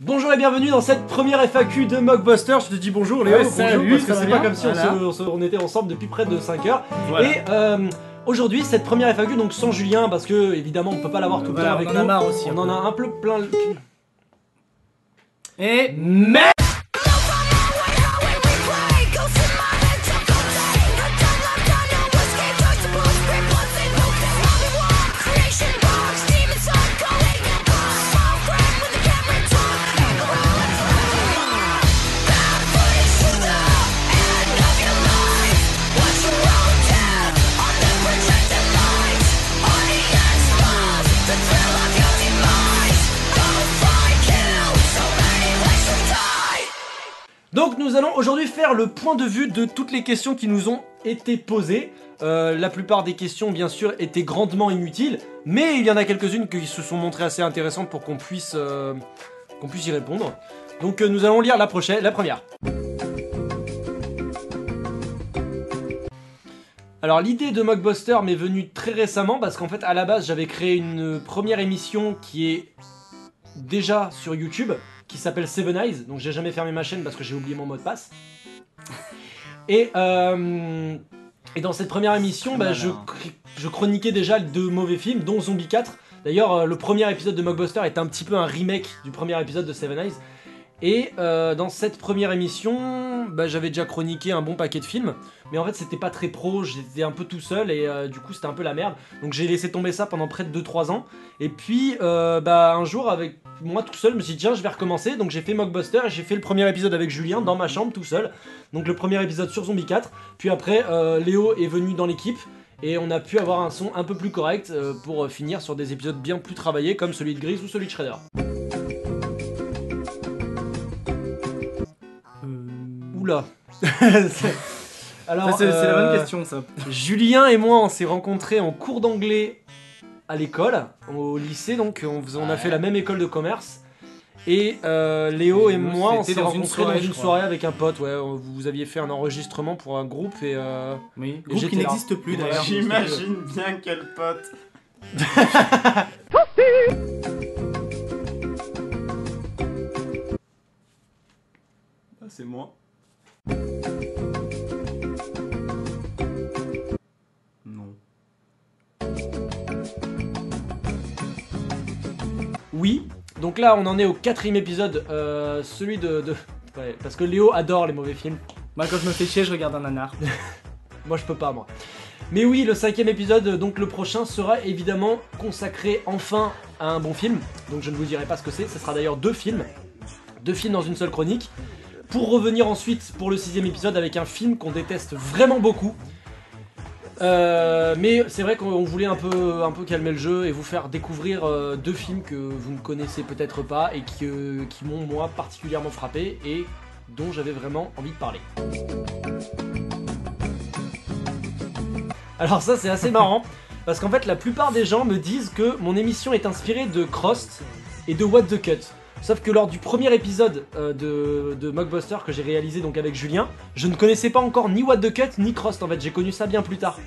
Bonjour et bienvenue dans cette première FAQ de Mockbuster. Je te dis bonjour Léo, Ouais, bonjour, salut, parce que ça c'est va pas bien, comme si voilà. on était ensemble depuis près de 5 heures. Voilà. Et aujourd'hui, cette première FAQ, donc sans Julien, parce que évidemment on peut pas l'avoir tout le Voilà, temps avec on nous. en a marre aussi, On un en peu. a un peu plein le cul. Et Mais donc nous allons aujourd'hui faire le point de vue de toutes les questions qui nous ont été posées. La plupart des questions, bien sûr, étaient grandement inutiles, mais il y en a quelques-unes qui se sont montrées assez intéressantes pour qu'on puisse y répondre. Donc nous allons lire la première. Alors l'idée de Mockbuster m'est venue très récemment parce qu'en fait à la base j'avais créé une première émission qui est déjà sur YouTube, qui s'appelle Seven Eyes, donc j'ai jamais fermé ma chaîne parce que j'ai oublié mon mot de passe. Et dans cette première émission, je chroniquais déjà deux mauvais films, dont Zombie 4. D'ailleurs, le premier épisode de Mockbuster est un petit peu un remake du premier épisode de Seven Eyes. Et dans cette première émission, j'avais déjà chroniqué un bon paquet de films, mais en fait c'était pas très pro, j'étais un peu tout seul et du coup c'était un peu la merde. Donc j'ai laissé tomber ça pendant près de 2-3 ans. Et puis un jour avec moi tout seul, je me suis dit tiens je vais recommencer. Donc j'ai fait Mockbuster et j'ai fait le premier épisode avec Julien dans ma chambre tout seul. Donc le premier épisode sur Zombie 4. Puis après Léo est venu dans l'équipe. Et on a pu avoir un son un peu plus correct pour finir sur des épisodes bien plus travaillés comme celui de Grise ou celui de Shredder. Oula. Alors, c'est la bonne question, ça. Julien et moi, on s'est rencontrés en cours d'anglais à l'école, au lycée, donc on a fait la même école de commerce. Et Léo et moi, on s'est rencontrés dans une soirée avec un pote. Ouais, vous aviez fait un enregistrement pour un groupe et Oui, et groupe j'étais qui là. n'existe plus Voilà. d'ailleurs. J'imagine bien quel pote. Bah, c'est moi. Non. Oui. Donc là, on en est au 4ème épisode, celui de... Ouais, parce que Léo adore les mauvais films. Moi, quand je me fais chier, je regarde un nanar. Moi, je peux pas, moi. Mais oui, le 5ème épisode, donc le prochain, sera évidemment consacré enfin à un bon film. Donc je ne vous dirai pas ce que c'est, ce sera d'ailleurs deux films dans une seule chronique. Pour revenir ensuite pour le 6ème épisode avec un film qu'on déteste vraiment beaucoup. Mais c'est vrai qu'on voulait un peu calmer le jeu et vous faire découvrir deux films que vous ne connaissez peut-être pas et qui m'ont moi particulièrement frappé et dont j'avais vraiment envie de parler. Alors ça c'est assez marrant parce qu'en fait la plupart des gens me disent que mon émission est inspirée de Crost et de What the Cut. Sauf que lors du premier épisode de Mockbuster que j'ai réalisé donc avec Julien, je ne connaissais pas encore ni What the Cut ni Crost, en fait j'ai connu ça bien plus tard.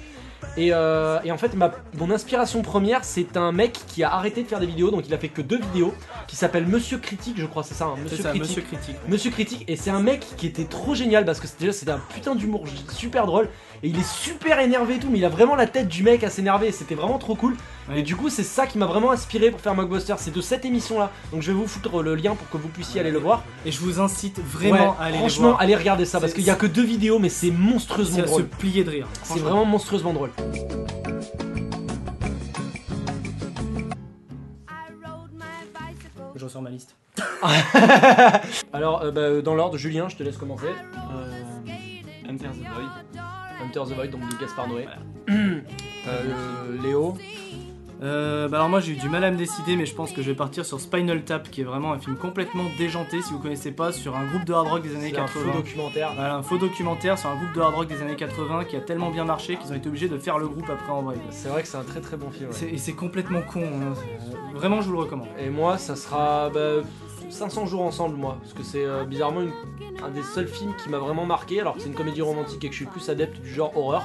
Et en fait mon inspiration première c'est un mec qui a arrêté de faire des vidéos, donc il a fait que 2 vidéos, qui s'appelle Monsieur Critique, je crois c'est ça, hein, C'est ça, Monsieur Critique. Ouais. Monsieur Critique, et c'est un mec qui était trop génial parce que déjà c'était un putain d'humour super drôle et il est super énervé et tout, mais il a vraiment la tête du mec à s'énerver, c'était vraiment trop cool. Ouais. Et du coup c'est ça qui m'a vraiment inspiré pour faire Mockbuster, c'est de cette émission là. Donc je vais vous foutre le lien pour que vous puissiez aller le voir. Et je vous incite vraiment à aller les franchement voir. allez regarder ça parce qu'il y a que 2 vidéos mais c'est monstrueusement C'est à se drôle. plier de rire. C'est vraiment monstrueusement drôle. Je ressors ma liste. Alors dans l'ordre, Julien, je te laisse commencer. Enter the Void. Hunter the Void, donc de Gaspard Noé. Léo. Alors moi j'ai eu du mal à me décider, mais je pense que je vais partir sur Spinal Tap, qui est vraiment un film complètement déjanté, si vous connaissez pas, sur un groupe de hard rock des années C'est un 80. faux documentaire. Voilà, un faux documentaire sur un groupe de hard rock des années 80 qui a tellement bien marché qu'ils ont été obligés de faire le groupe après en vrai. C'est vrai que c'est un très très bon film. Ouais. Et c'est complètement con, hein. Vraiment je vous le recommande. Et moi, ça sera 500 jours ensemble, moi. Parce que c'est bizarrement un des seuls films qui m'a vraiment marqué, alors que c'est une comédie romantique et que je suis plus adepte du genre horreur.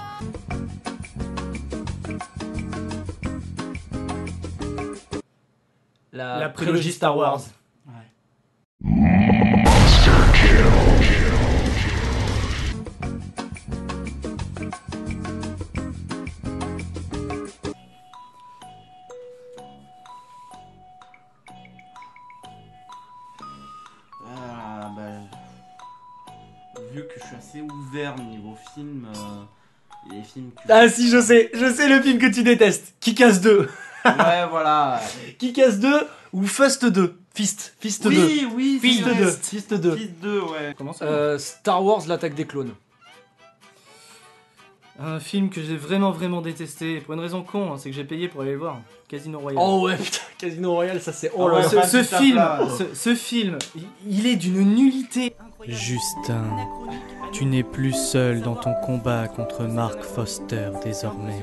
La prélogie Star Wars. vu que je suis assez ouvert niveau film, les films que... Ah si, je sais le film que tu détestes. Kick-Ass 2. Ouais, voilà. Kick-Ass 2 ou Fist 2. Fist 2. Oui, Fist c'est 2. vrai. Fist 2. Fist 2, ouais. Comment ça Star Wars, l'attaque des clones. Un film que j'ai vraiment détesté, pour une raison con, hein, c'est que j'ai payé pour aller le voir. Casino Royale. Oh ouais, putain, Casino Royale, ça c'est... Oh Ah là ouais, là. pas Ce du film, tape, là. ce film, il est d'une nullité. Justin, tu n'es plus seul dans ton combat contre Mark Foster désormais.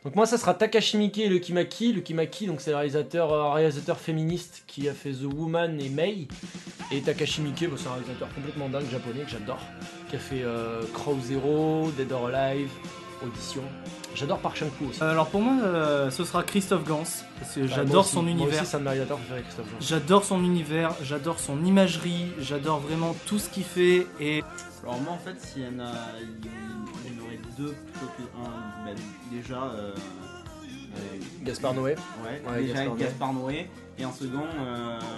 Donc moi ça sera Takashi Miike et Lucky Maki. Lucky Maki, donc c'est le réalisateur féministe qui a fait The Woman et May. Et Takashi Miike, bah, c'est un réalisateur complètement dingue japonais que j'adore, qui a fait Crow Zero, Dead or Alive, Audition. J'adore Park Chan-wook aussi. Alors pour moi, ce sera Christophe Gans, parce que Moi j'adore aussi. son Moi univers. aussi c'est un de mes réalisateurs préférés, Christophe Gans. J'adore son univers, j'adore son imagerie, j'adore vraiment tout ce qu'il fait et Alors moi en fait s'il y en a, il y en aurait deux plutôt qu'un. Ben, déjà, Gaspard Noé. ouais, déjà Gaspard Noé. Gaspard Noé et en second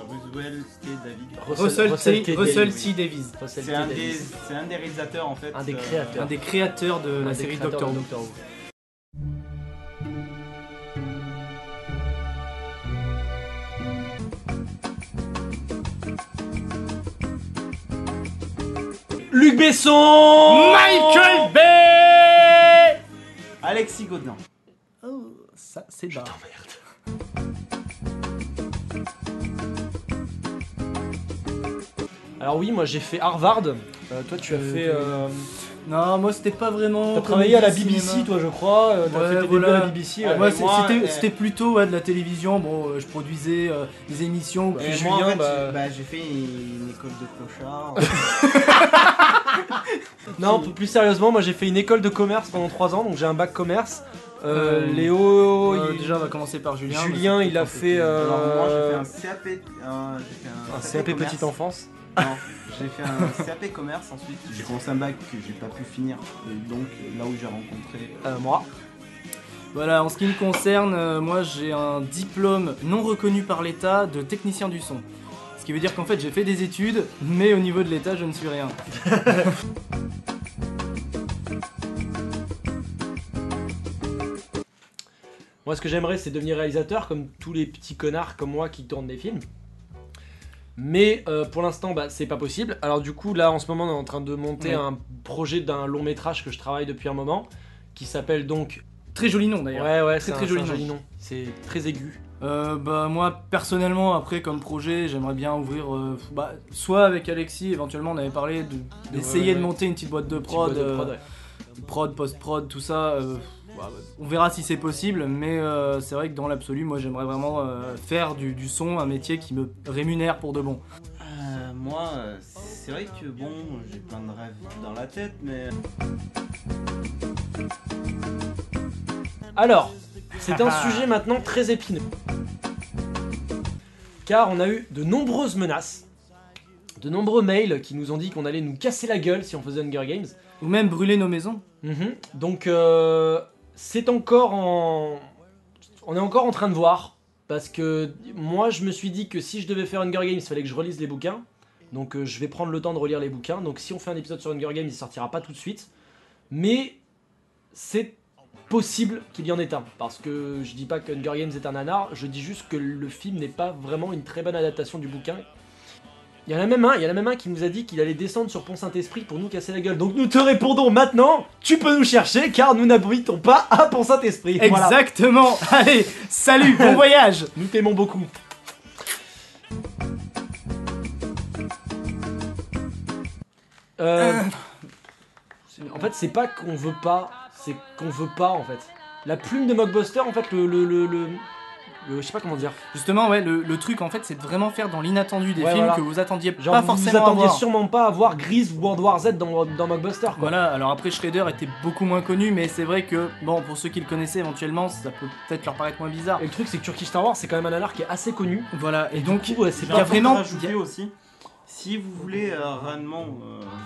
Roosevelt T. David. Russell T. Davies. Davies, Russell C'est T. un Davies. des réalisateurs en fait. Un des créateurs. un des créateurs de Un la des série créateurs Doctor de Who. Doctor Who. Luc Besson. Michael Bay. Alexis Godin. Oh, ça c'est bas. Alors oui, moi j'ai fait Harvard. Toi tu as fait... Non, moi c'était pas vraiment. T'as travaillé à la comédie, BBC, cinéma. toi je crois. T'as Ouais, fait tes débuts voilà. à la BBC. Ah, Moi, Et moi, c'était plutôt de la télévision. Bon, je produisais des émissions. Puis Et Julien, moi, en fait, bah- j'ai fait une école de clochard. Non, plus sérieusement, moi j'ai fait une école de commerce pendant 3 ans, donc j'ai un bac commerce. Léo, Léo, déjà on va commencer par Julien. Julien, mais c'est il a peut-être un peu fait Alors moi j'ai fait un CAP, un CAP commerce. petite enfance. Non, j'ai fait un CAP commerce ensuite. J'ai commencé un bac que j'ai pas pu finir. Et donc là où j'ai rencontré. Moi. Voilà, en ce qui me concerne, moi j'ai un diplôme non reconnu par l'État de technicien du son. Ce qui veut dire qu'en fait j'ai fait des études, mais au niveau de l'État je ne suis rien. Moi, ce que j'aimerais, c'est devenir réalisateur, comme tous les petits connards comme moi qui tournent des films. Mais pour l'instant, bah, c'est pas possible. Alors du coup, là, en ce moment, on est en train de monter Ouais. un projet d'un long métrage que je travaille depuis un moment, qui s'appelle donc... Très joli nom d'ailleurs. Ouais, Très, c'est très un joli joli nom. C'est très aigu. Bah moi personnellement après comme projet j'aimerais bien ouvrir soit avec Alexis éventuellement on avait parlé d'essayer Ouais. de monter une petite boîte de Petit prod, boîte de prod, ouais. prod, post-prod, tout ça. On verra si c'est possible, mais c'est vrai que dans l'absolu, moi j'aimerais vraiment faire du son un métier qui me rémunère pour de bon. Moi, c'est vrai que bon, j'ai plein de rêves dans la tête, mais. Alors, c'est un sujet maintenant très épineux. Car on a eu de nombreuses menaces, de nombreux mails qui nous ont dit qu'on allait nous casser la gueule si on faisait Hunger Games. Ou même brûler nos maisons. Donc c'est encore en... On est encore en train de voir. Parce que moi je me suis dit que si je devais faire Hunger Games, il fallait que je relise les bouquins. Donc je vais prendre le temps de relire les bouquins. Donc si on fait un épisode sur Hunger Games, il sortira pas tout de suite. Mais c'est possible qu'il y en ait un. Parce que je dis pas que Hunger Games est un nanar, je dis juste que le film n'est pas vraiment une très bonne adaptation du bouquin. Il y en a même un qui nous a dit qu'il allait descendre sur Pont Saint-Esprit pour nous casser la gueule. Donc nous te répondons maintenant, tu peux nous chercher car nous n'habitons pas à Pont Saint-Esprit. Voilà. Exactement. Allez, salut, bon voyage. Nous t'aimons beaucoup. En fait, c'est pas qu'on veut pas, c'est qu'on veut pas en fait. La plume de Mockbuster, en fait, je sais pas comment dire. Justement, ouais, le truc en fait, c'est de vraiment faire dans l'inattendu des Ouais, films voilà. que vous attendiez Genre, pas vous forcément vous à attendiez voir. sûrement pas à voir Grease ou World War Z dans Mockbuster, quoi. Voilà, alors après Shredder était beaucoup moins connu, mais c'est vrai que, bon, pour ceux qui le connaissaient éventuellement, ça peut peut-être leur paraître moins bizarre. Et le truc, c'est que Turkish Star Wars, c'est quand même un nanar qui est assez connu. Voilà, et donc, Du coup, ouais, c'est il y a pas vraiment- rajouté aussi. Si vous voulez réellement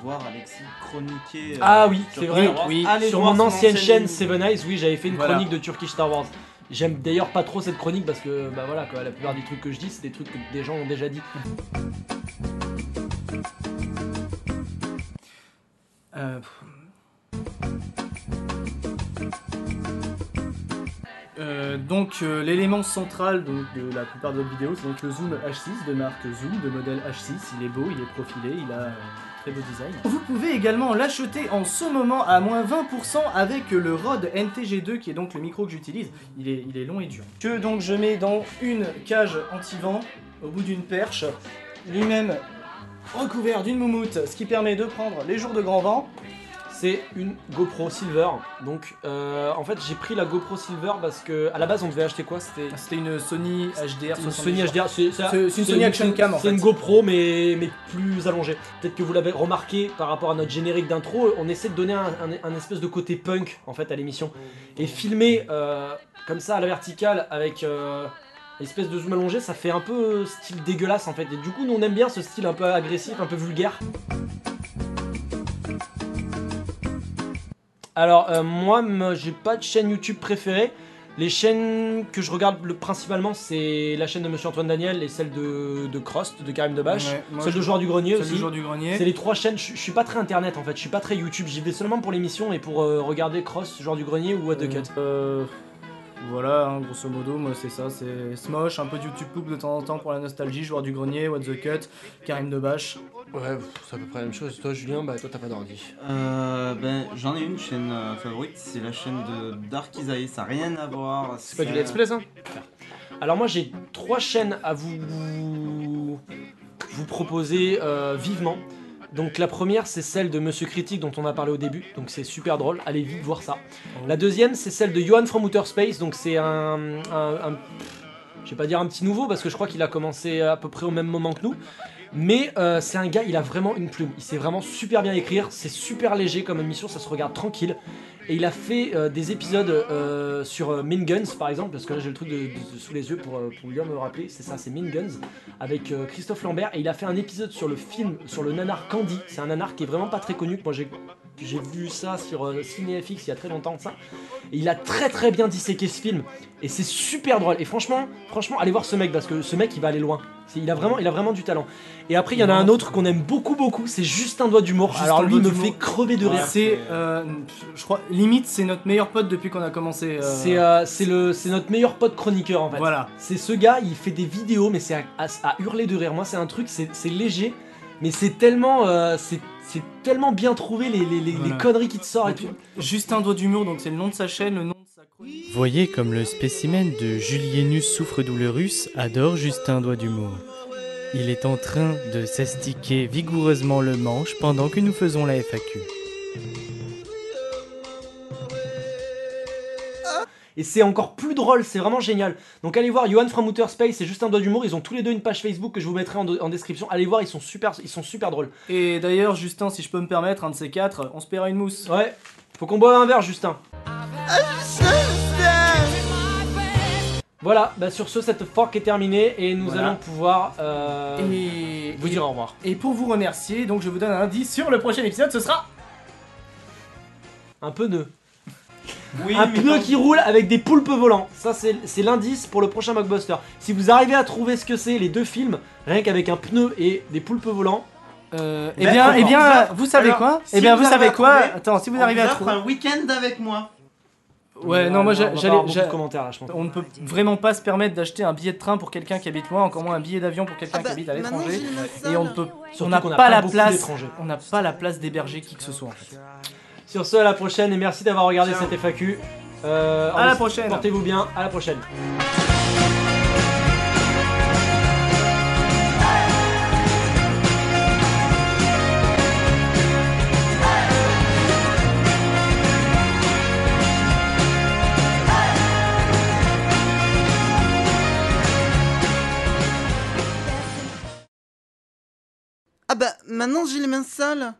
voir Alexis chroniquer. Ah oui, sur c'est Star vrai. Wars, oui. allez Sur voir mon son ancienne chaîne émission. Seven Eyes, oui, j'avais fait une Voilà. chronique de Turkish Star Wars. J'aime d'ailleurs pas trop cette chronique parce que bah voilà quoi, la plupart des trucs que je dis c'est des trucs que des gens ont déjà dit. L'élément central donc, de la plupart de vos vidéos, c'est donc le zoom H6 de marque Zoom, de modèle H6. Il est beau, il est profilé, il a un très beau design. Vous pouvez également l'acheter en ce moment à moins 20% avec le Rode NTG2 qui est donc le micro que j'utilise. Il est long et dur. Que donc je mets dans une cage anti-vent au bout d'une perche, lui-même recouvert d'une moumoute, ce qui permet de prendre les jours de grand vent. C'est une GoPro Silver. Donc en fait j'ai pris la GoPro Silver parce que à la base on devait acheter quoi? C'était une Sony HDR Une 70. Sony HDR, c'est une Sony Action Cam, en C'est fait. une GoPro mais plus allongée. Peut-être que vous l'avez remarqué par rapport à notre générique d'intro, on essaie de donner un espèce de côté punk en fait à l'émission. Et filmer comme ça à la verticale avec l'espèce de zoom allongé, ça fait un peu style dégueulasse en fait. Et du coup nous on aime bien ce style un peu agressif, un peu vulgaire. Alors moi j'ai pas de chaîne YouTube préférée. Les chaînes que je regarde principalement c'est la chaîne de Monsieur Antoine Daniel et celle de Crost, de Karim Debache, Ouais, moi, celle de Joueur du Grenier Celle aussi. du jour du grenier. C'est les trois chaînes, je suis pas très internet en fait, je suis pas très YouTube, j'y vais seulement pour l'émission et pour regarder Cross, Joueur du Grenier ou What the Cut. Voilà, hein, grosso modo, moi c'est ça, c'est Smosh, un peu de YouTube Poop de temps en temps pour la nostalgie, Joueur du Grenier, What the Cut, Karim Debache. Ouais, c'est à peu près la même chose. Toi Julien, bah toi t'as pas d'ordi. J'en ai une chaîne favorite, c'est la chaîne de Dark Isaïe, ça n'a rien à voir. C'est pas du let's play ça? Alors moi j'ai trois chaînes à vous proposer vivement. Donc la première c'est celle de Monsieur Critique dont on a parlé au début, donc c'est super drôle, allez vite voir ça. La deuxième c'est celle de Johan from Outer Space, donc c'est je vais pas dire un petit nouveau parce que je crois qu'il a commencé à peu près au même moment que nous. Mais c'est un gars, il a vraiment une plume, il sait vraiment super bien écrire, c'est super léger comme émission, ça se regarde tranquille. Et il a fait des épisodes sur Mean Guns par exemple, parce que là j'ai le truc sous les yeux pour bien me rappeler, c'est ça, c'est Mean Guns, avec Christophe Lambert. Et il a fait un épisode sur le film, sur le nanar Candy, c'est un nanar qui est vraiment pas très connu, moi j'ai vu ça sur CinéFX il y a très longtemps de ça. Et il a très bien disséqué ce film, et c'est super drôle. Et franchement, allez voir ce mec, parce que ce mec il va aller loin. Il a vraiment du talent. Et après il y en a un autre qu'on aime beaucoup, c'est Justin Doigt d'Humour. Justin Alors lui Doigt me d'Humour. fait crever de rire. C'est, je crois, limite c'est notre meilleur pote depuis qu'on a commencé. C'est notre meilleur pote chroniqueur en fait. Voilà. C'est ce gars, il fait des vidéos mais c'est à hurler de rire. Moi c'est un truc, c'est léger, mais c'est tellement bien trouvé les Voilà. conneries qui te sortent et tout. Justin Doigt d'Humour, donc c'est le nom de sa chaîne, le nom de sa chronique. Voyez comme le spécimen de Julienus Souffre-Doulerus adore Justin Doigt d'Humour. Il est en train de s'astiquer vigoureusement le manche pendant que nous faisons la FAQ. Et c'est encore plus drôle, c'est vraiment génial. Donc allez voir Johan from Outer Space et Justin Doigt d'Humour, ils ont tous les deux une page Facebook que je vous mettrai en description. Allez voir, ils sont super drôles. Et d'ailleurs, Justin, si je peux me permettre, un de ces quatre, on se paiera une mousse. Ouais, faut qu'on boive un verre Justin. Voilà, bah sur ce, cette fork est terminée et nous Voilà. allons pouvoir Et vous dire au revoir. Et pour vous remercier, donc je vous donne un indice sur le prochain épisode, ce sera Un pneu. Oui, Un mais pneu quand- qui roule avec des poulpes volants. Ça, c'est l'indice pour le prochain Mockbuster. Si vous arrivez à trouver ce que c'est, les deux films, rien qu'avec un pneu et des poulpes volants, eh bien, vous savez alors, quoi si Eh bien, vous vous savez arrivez à quoi trouver, Attends, si vous on arrivez à offre trouver. un week-end avec moi. Ouais, non, moi on va pas avoir j'allais. beaucoup de commentaires là, je pense. On ne peut vraiment pas se permettre d'acheter un billet de train pour quelqu'un qui habite loin, encore moins un billet d'avion pour quelqu'un qui habite à l'étranger. Et on ne peut. Surtout On n'a qu'on n'a pas pas la beaucoup place. d'étrangers. On n'a pas la place d'héberger qui que ce soit en fait. Sur ce, à la prochaine et merci d'avoir regardé Ciao. cette FAQ. À la prochaine. Portez-vous bien, à la prochaine. Ah bah maintenant j'ai les mains sales.